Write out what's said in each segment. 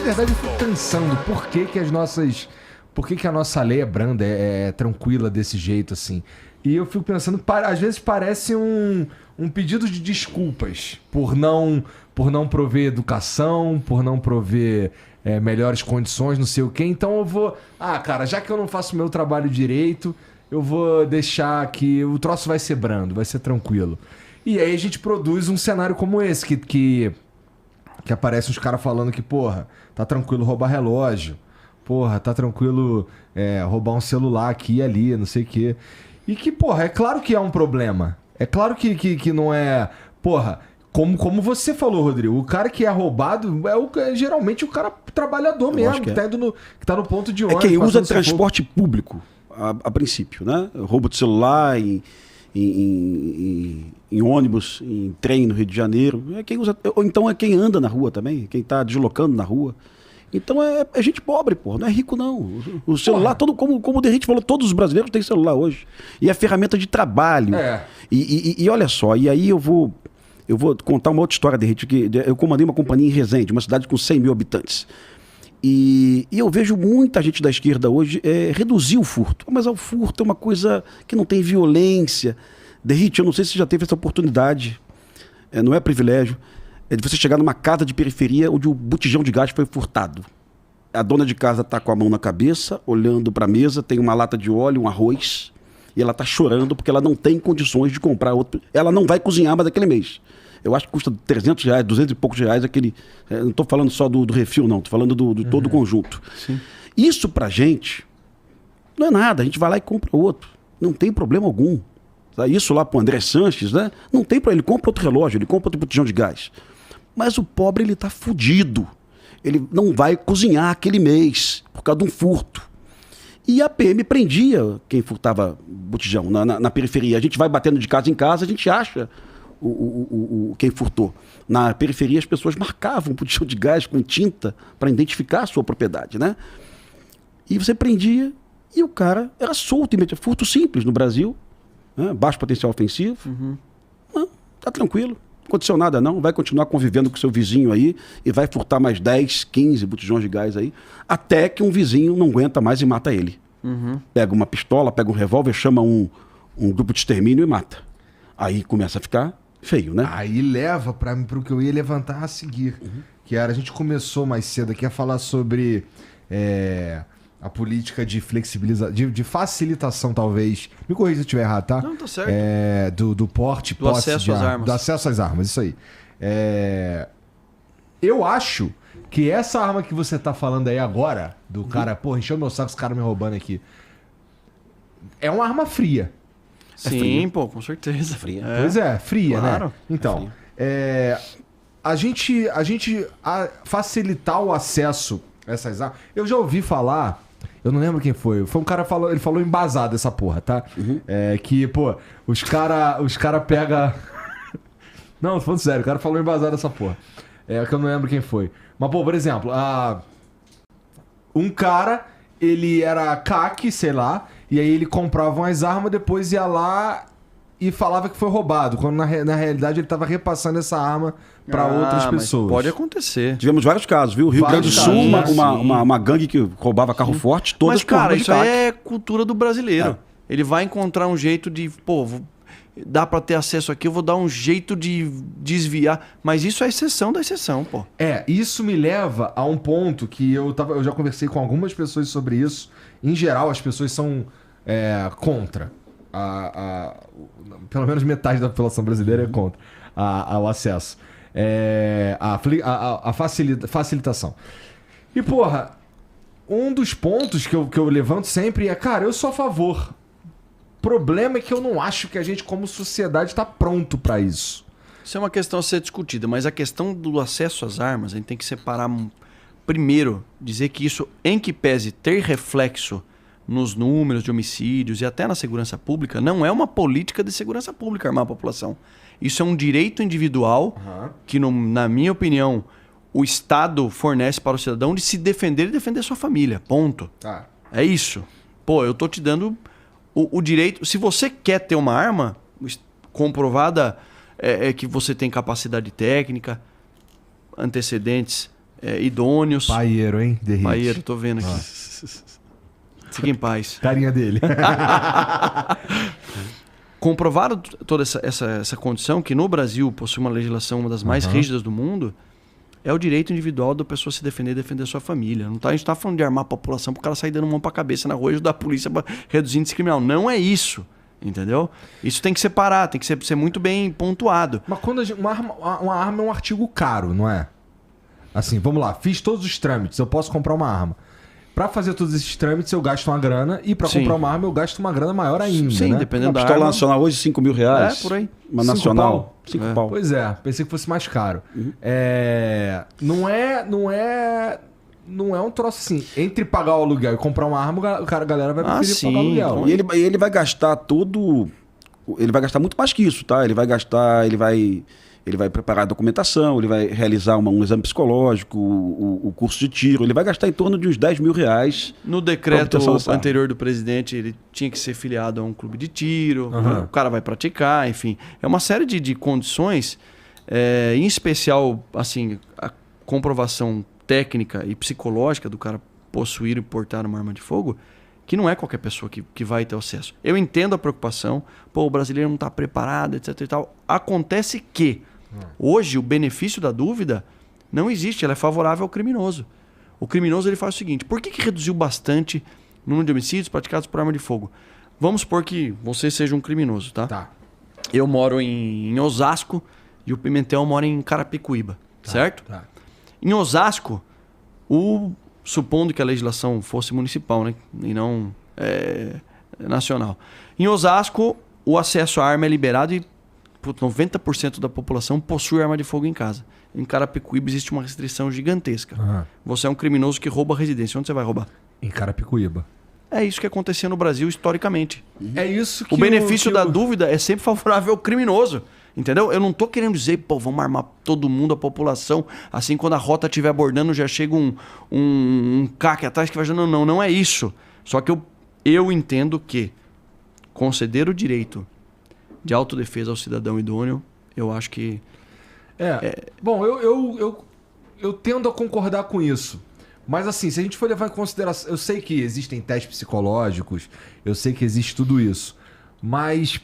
verdade, eu fico pensando por que que as nossas... Por que que a nossa lei é branda, é tranquila desse jeito, assim? E eu fico pensando, às vezes parece um pedido de desculpas por não prover educação, por não prover melhores condições, não sei o quê. Então eu vou... Ah, cara, já que eu não faço o meu trabalho direito, eu vou deixar que o troço vai ser brando, vai ser tranquilo. E aí a gente produz um cenário como esse, que aparece uns caras falando que, porra, tá tranquilo roubar relógio. Porra, tá tranquilo roubar um celular aqui e ali, não sei o quê. E que, porra, é claro que é um problema. É claro que não é... Porra, como você falou, Rodrigo, o cara que é roubado é geralmente o cara trabalhador mesmo, que tá no ponto de ônibus. É quem usa transporte público, a princípio, né? Roubo de celular em ônibus, em trem no Rio de Janeiro. É quem usa, ou então é quem anda na rua também, quem tá deslocando na rua. Então é gente pobre, pô, não é rico não. O celular, como o Derrite falou, todos os brasileiros têm celular hoje. E é ferramenta de trabalho. E olha só, e aí eu vou contar uma outra história, Derrite, que eu comandei uma companhia em Resende, uma cidade com 100 mil habitantes. E eu vejo muita gente da esquerda hoje reduzir o furto. Mas o furto é uma coisa que não tem violência. Derrite, eu não sei se você já teve essa oportunidade, não é privilégio, de você chegar numa casa de periferia onde o botijão de gás foi furtado. A dona de casa está com a mão na cabeça, olhando para a mesa, tem uma lata de óleo, um arroz, e ela está chorando porque ela não tem condições de comprar outro. Ela não vai cozinhar mais daquele mês. Eu acho que custa R$300, 200 e poucos reais aquele... não estou falando só do refil, não. Estou falando do todo o conjunto. Sim. Isso pra gente não é nada. A gente vai lá e compra outro. Não tem problema algum. Isso lá pro André Sanches, né? Não tem problema. Ele compra outro relógio, ele compra outro botijão de gás. Mas o pobre, ele tá fudido. Ele não vai cozinhar aquele mês por causa de um furto. E a PM prendia quem furtava botijão na periferia. A gente vai batendo de casa em casa, a gente acha quem furtou. Na periferia, as pessoas marcavam o botijão de gás com tinta para identificar a sua propriedade, né? E você prendia e o cara era solto imediatamente. Furto simples no Brasil, né? Baixo potencial ofensivo. Não, tá tranquilo. Não aconteceu nada não, vai continuar convivendo com seu vizinho aí e vai furtar mais 10, 15 botijões de gás aí, até que um vizinho não aguenta mais e mata ele. Pega uma pistola, pega um revólver, chama um grupo de extermínio e mata. Aí começa a ficar feio, né? Aí leva pro que eu ia levantar a seguir. Que era, a gente começou mais cedo aqui a falar sobre a política de flexibilização, de facilitação, talvez. Me corrija se eu estiver errado, tá? Não, tá certo. Do porte, do acesso às armas. Do acesso às armas, isso aí. Eu acho que essa arma que você tá falando aí agora, do cara, porra, encheu meu saco esse cara me roubando aqui, é uma arma fria. Sim, fria. pô, com certeza. Fria. Pois é, fria, claro. né? Então, a gente facilitar o acesso a essas armas... Eu já ouvi falar... Eu não lembro quem foi. Foi um cara ele falou embasado essa porra, tá? Que, pô, os cara pega... Não, tô falando sério, o cara falou embasado essa porra. Que eu não lembro quem foi. Mas, pô, por exemplo, um cara, ele era CAC, sei lá, e aí ele comprava umas armas, depois ia lá e falava que foi roubado, quando na realidade ele tava repassando essa arma para outras pessoas. Pode acontecer. Tivemos vários casos, viu? Rio Grande do Sul, uma gangue que roubava carro forte, todas. Mas, cara, de isso CAC. é cultura do brasileiro. Ele vai encontrar um jeito de, pô, dá pra ter acesso aqui, eu vou dar um jeito de desviar. Mas isso é exceção da exceção, pô. Isso me leva a um ponto que eu já conversei com algumas pessoas sobre isso. Em geral, as pessoas são contra. Pelo menos metade da população brasileira é contra ao acesso. A facilitação. E, porra, um dos pontos que eu levanto sempre é, cara, eu sou a favor. O problema é que eu não acho que a gente, como sociedade, está pronto para isso. Isso é uma questão a ser discutida, mas a questão do acesso às armas, a gente tem que separar primeiro, dizer que isso, em que pese ter reflexo nos números de homicídios e até na segurança pública, não é uma política de segurança pública armar a população. Isso é um direito individual que, na minha opinião, o Estado fornece para o cidadão de se defender e defender sua família. Ponto. É isso. Pô, eu tô te dando o direito... Se você quer ter uma arma comprovada, que você tem capacidade técnica, antecedentes idôneos. Paieiro, hein? Derrite. Paieiro, tô vendo aqui. Fique em paz. Carinha dele. Comprovado toda essa condição, que no Brasil possui uma legislação, uma das mais rígidas do mundo, é o direito individual da pessoa se defender e defender sua família. Não tá, a gente tá falando de armar a população pro cara sair dando mão pra cabeça na rua e ajudar a polícia pra reduzir índice criminal. Não é isso. Entendeu? Isso tem que separar, tem que ser muito bem pontuado. Mas quando uma arma é um artigo caro, não é? Assim, vamos lá, fiz todos os trâmites, eu posso comprar uma arma. Pra fazer todos esses trâmites eu gasto uma grana e pra comprar uma arma eu gasto uma grana maior ainda, Sim, né? Dependendo da pistola nacional hoje, R$5.000. Por aí. Uma nacional, 5 pau. Pois é, pensei que fosse mais caro. Não é um troço assim, entre pagar o aluguel e comprar uma arma, a galera vai preferir pagar o aluguel. E ele vai gastar ele vai gastar muito mais que isso, tá? Ele vai preparar a documentação, ele vai realizar um exame psicológico, o curso de tiro, ele vai gastar em torno de uns R$10.000. No decreto anterior do presidente, ele tinha que ser filiado a um clube de tiro, o cara vai praticar, enfim. É uma série de condições, em especial, assim, a comprovação técnica e psicológica do cara possuir e portar uma arma de fogo, que não é qualquer pessoa que vai ter acesso. Eu entendo a preocupação, o brasileiro não está preparado, etc e tal. Acontece que hoje o benefício da dúvida não existe, ela é favorável ao criminoso. O criminoso ele faz o seguinte: por que reduziu bastante o número de homicídios praticados por arma de fogo? Vamos supor que você seja um criminoso, tá? Eu moro em Osasco e o Pimentel mora em Carapicuíba, certo? Em Osasco, supondo que a legislação fosse municipal, né, e não nacional. Em Osasco, o acesso à arma é liberado e 90% da população possui arma de fogo em casa. Em Carapicuíba existe uma restrição gigantesca. Você é um criminoso que rouba a residência. Onde você vai roubar? Em Carapicuíba. É isso que acontecia no Brasil historicamente. É isso que o benefício da dúvida é sempre favorável ao criminoso. Entendeu? Eu não tô querendo dizer, vamos armar todo mundo, a população, assim quando a rota estiver abordando já chega um CAC atrás que vai dizendo, não é isso. Só que eu entendo que conceder o direito de autodefesa ao cidadão idôneo, eu acho que... Bom, eu tendo a concordar com isso. Mas assim, se a gente for levar em consideração... Eu sei que existem testes psicológicos, eu sei que existe tudo isso. Mas,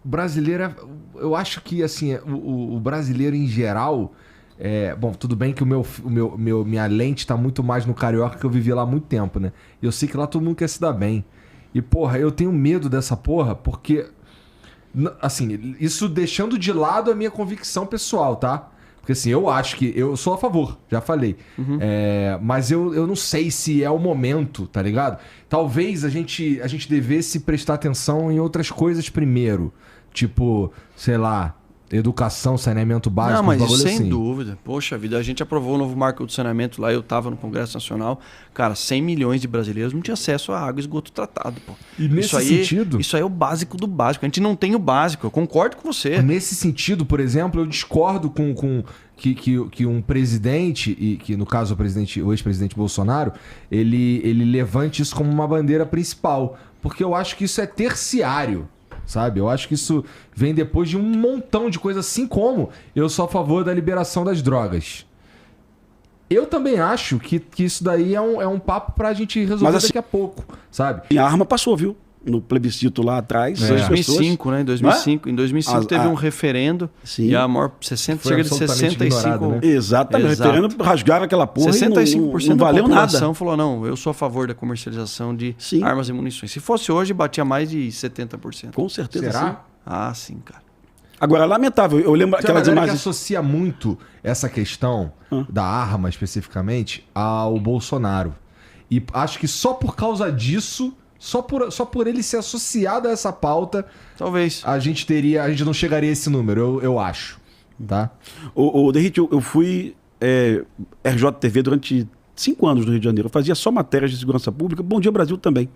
brasileiro, eu acho que assim, o brasileiro em geral, bom, tudo bem que minha lente tá muito mais no carioca, que eu vivi lá há muito tempo, né? E eu sei que lá todo mundo quer se dar bem. E eu tenho medo dessa porque, assim, isso deixando de lado a minha convicção pessoal, tá? Porque assim, eu acho que eu sou a favor, já falei. Mas eu não sei se é o momento, tá ligado? Talvez a gente devesse prestar atenção em outras coisas primeiro. Tipo, sei lá, educação, saneamento básico, não, mas bagulho sem assim. dúvida. Poxa vida, a gente aprovou o novo marco do saneamento lá, eu tava no Congresso Nacional. Cara, 100 milhões de brasileiros não tinham acesso a água e esgoto tratado, pô. E nesse sentido... Isso aí é o básico do básico. A gente não tem o básico, eu concordo com você. Nesse sentido, por exemplo, eu discordo com que um presidente, e que no caso o ex-presidente Bolsonaro, ele levante isso como uma bandeira principal. Porque eu acho que isso é terciário. Sabe? Eu acho que isso vem depois de um montão de coisas, assim como eu sou a favor da liberação das drogas. Eu também acho que isso daí é um papo pra gente resolver daqui a pouco, sabe? E a arma passou, viu? No plebiscito lá atrás. Em 2005, né? Em 2005, em 2005 teve um referendo. Sim. E a maior cerca de 65%. Né? Exatamente. Referendo, rasgaram aquela porra 65% não valeu da população nada. falou, não, eu sou a favor da comercialização de armas e munições. Se fosse hoje, batia mais de 70%. Com certeza. Será? Sim. Ah, sim, cara. Agora, lamentável. Eu lembro aquelas imagens... que associa muito essa questão da arma, especificamente, ao Bolsonaro. E acho que só por causa disso... Só por ele ser associado a essa pauta, talvez a gente não chegaria a esse número, eu acho. Tá? O Derrite, eu fui RJTV durante 5 anos no Rio de Janeiro. Eu fazia só matérias de segurança pública, Bom Dia Brasil também.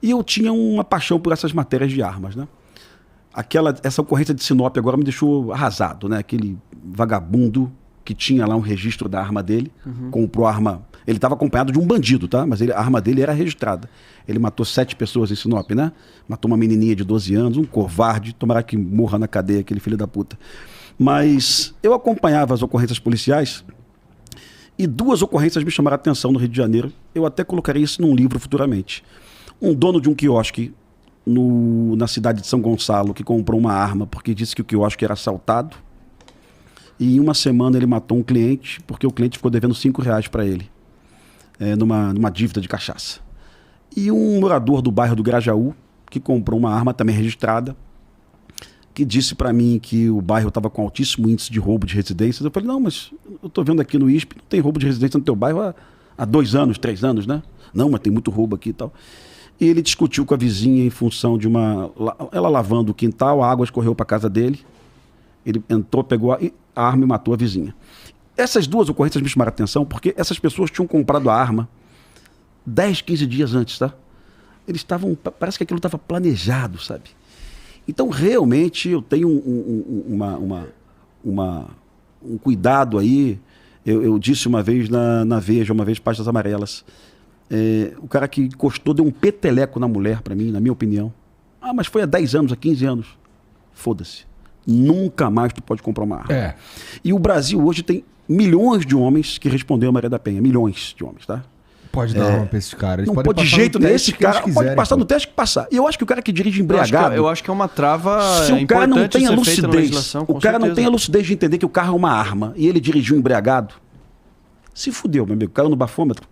E eu tinha uma paixão por essas matérias de armas, né? Essa ocorrência de Sinop agora me deixou arrasado, né? Aquele vagabundo que tinha lá um registro da arma dele, comprou a arma... Ele estava acompanhado de um bandido, tá? Mas a arma dele era registrada. Ele matou 7 pessoas em Sinop, né? Matou uma menininha de 12 anos, um covarde. Tomara que morra na cadeia, aquele filho da puta. Mas eu acompanhava as ocorrências policiais E 2 ocorrências me chamaram a atenção no Rio de Janeiro. Eu até colocarei isso num livro futuramente. Um dono de um quiosque na cidade de São Gonçalo, que comprou uma arma porque disse que o quiosque era assaltado. E em uma semana ele matou um cliente, porque o cliente ficou devendo R$5 para ele, numa dívida de cachaça. E um morador do bairro do Grajaú, que comprou uma arma também registrada, que disse para mim que o bairro estava com altíssimo índice de roubo de residências. Eu falei, não, mas eu estou vendo aqui no ISP, não tem roubo de residência no teu bairro há 2 anos, 3 anos, né? Não, mas tem muito roubo aqui e tal. E ele discutiu com a vizinha em função de ela lavando o quintal, a água escorreu para a casa dele. Ele entrou, pegou a arma e matou a vizinha. Essas 2 ocorrências me chamaram a atenção porque essas pessoas tinham comprado a arma 10, 15 dias antes, tá? Eles estavam, parece que aquilo estava planejado, sabe? Então, realmente, eu tenho um cuidado aí. Eu disse uma vez na Veja, uma vez, Páginas Amarelas, o cara que encostou deu um peteleco na mulher, para mim, na minha opinião. Ah, mas foi há 10 anos, há 15 anos. Foda-se. Nunca mais tu pode comprar uma arma. E o Brasil hoje tem milhões de homens que responderam a Maria da Penha. Milhões de homens, tá? Pode dar arma pra esses caras. Não pode de jeito nenhum. Esse cara pode passar no teste que passar. E eu acho que o cara que dirige embriagado... Eu acho que é uma trava se o cara não tem a lucidez, o cara não tem a lucidez de entender que o carro é uma arma e ele dirigiu embriagado, se fudeu, meu amigo. Caiu no bafômetro,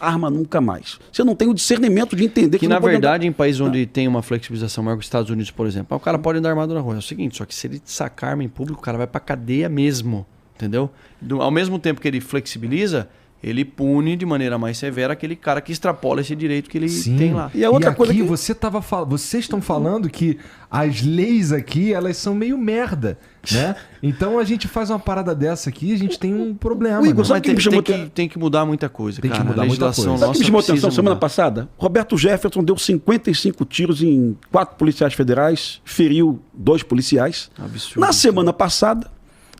arma nunca mais. Você não tem o discernimento de entender que na não pode verdade, em países onde tem uma flexibilização maior que os Estados Unidos, por exemplo, o cara pode andar armado na rua. É o seguinte, só que se ele sacar arma em público, o cara vai pra cadeia mesmo, entendeu? Ao mesmo tempo que ele flexibiliza, ele pune de maneira mais severa aquele cara que extrapola esse direito que ele tem lá. E a outra coisa aqui que... vocês estão falando que as leis aqui, elas são meio merda, né? Então a gente faz uma parada dessa aqui, a gente tem um problema. Igor, né? Tem que mudar muita coisa, tem cara. Que mudar muita coisa. Sabe o que me chamou atenção semana passada? Roberto Jefferson deu 55 tiros em 4 policiais federais, feriu 2 policiais. Absurdo. Na semana passada,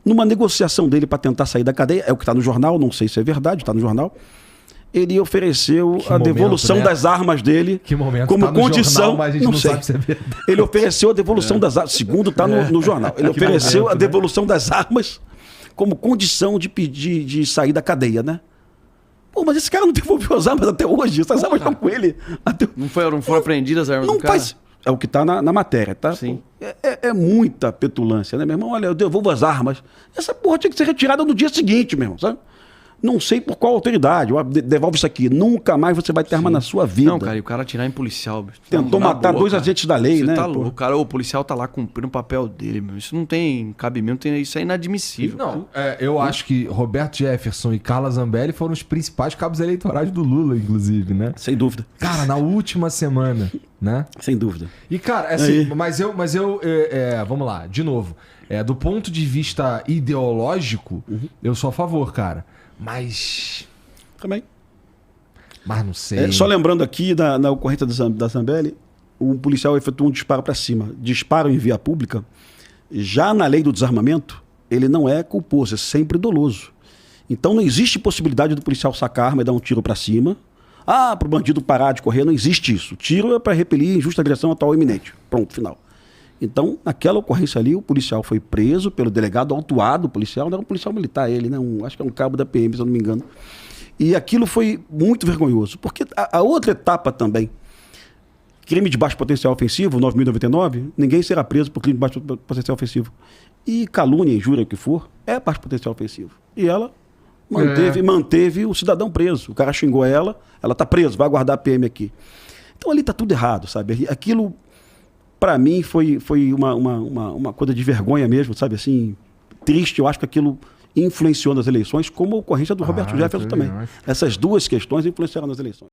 numa negociação dele para tentar sair da cadeia, é o que está no jornal, não sei se é verdade, está no jornal, ele ofereceu a devolução das armas dele como condição. Jornal, mas a gente não sabe se é verdade. Ele ofereceu a devolução das armas, segundo está no jornal, ele ofereceu a devolução das armas como condição de pedir de sair da cadeia, né? Pô, mas esse cara não devolveu as armas até hoje, essas armas estão com ele. Não foram apreendidas as armas do cara? Faz. É o que está na matéria, tá? Sim. É muita petulância, né, meu irmão? Olha, eu devolvo as armas. Essa porra tinha que ser retirada no dia seguinte, meu irmão, sabe? Não sei por qual autoridade. Devolve isso aqui. Nunca mais você vai ter arma na sua vida. Não, cara, e o cara atirar em policial. Tentou matar 2 agentes da lei, né? Tá louco. O policial tá lá cumprindo o papel dele, meu. Isso não tem cabimento, isso é inadmissível. Não, eu acho que Roberto Jefferson e Carla Zambelli foram os principais cabos eleitorais do Lula, inclusive, né? Sem dúvida. Cara, na última semana, né? Sem dúvida. E, cara, assim, mas eu vamos lá, de novo. Do ponto de vista ideológico, eu sou a favor, cara. Mas... Também. Mas não sei. Só lembrando aqui, na ocorrência da Zambelli, um policial efetuou um disparo para cima. Disparo em via pública. Já na lei do desarmamento, ele não é culposo, é sempre doloso. Então não existe possibilidade do policial sacar a arma e dar um tiro para cima. Para o bandido parar de correr, não existe isso. Tiro é para repelir injusta agressão atual iminente. Pronto, final. Então, naquela ocorrência ali, o policial foi preso pelo delegado, autuado, o policial, não era um policial militar ele, né? Acho que é um cabo da PM, se eu não me engano. E aquilo foi muito vergonhoso, porque a outra etapa também, crime de baixo potencial ofensivo, 9.099, ninguém será preso por crime de baixo potencial ofensivo. E calúnia, injúria, o que for, é baixo potencial ofensivo. E ela manteve o cidadão preso. O cara xingou ela está presa, vai aguardar a PM aqui. Então ali está tudo errado, sabe? Aquilo... Para mim foi uma coisa de vergonha mesmo, sabe? Assim, triste. Eu acho que aquilo influenciou nas eleições, como a ocorrência do Roberto Jefferson também. Essas 2 questões influenciaram nas eleições.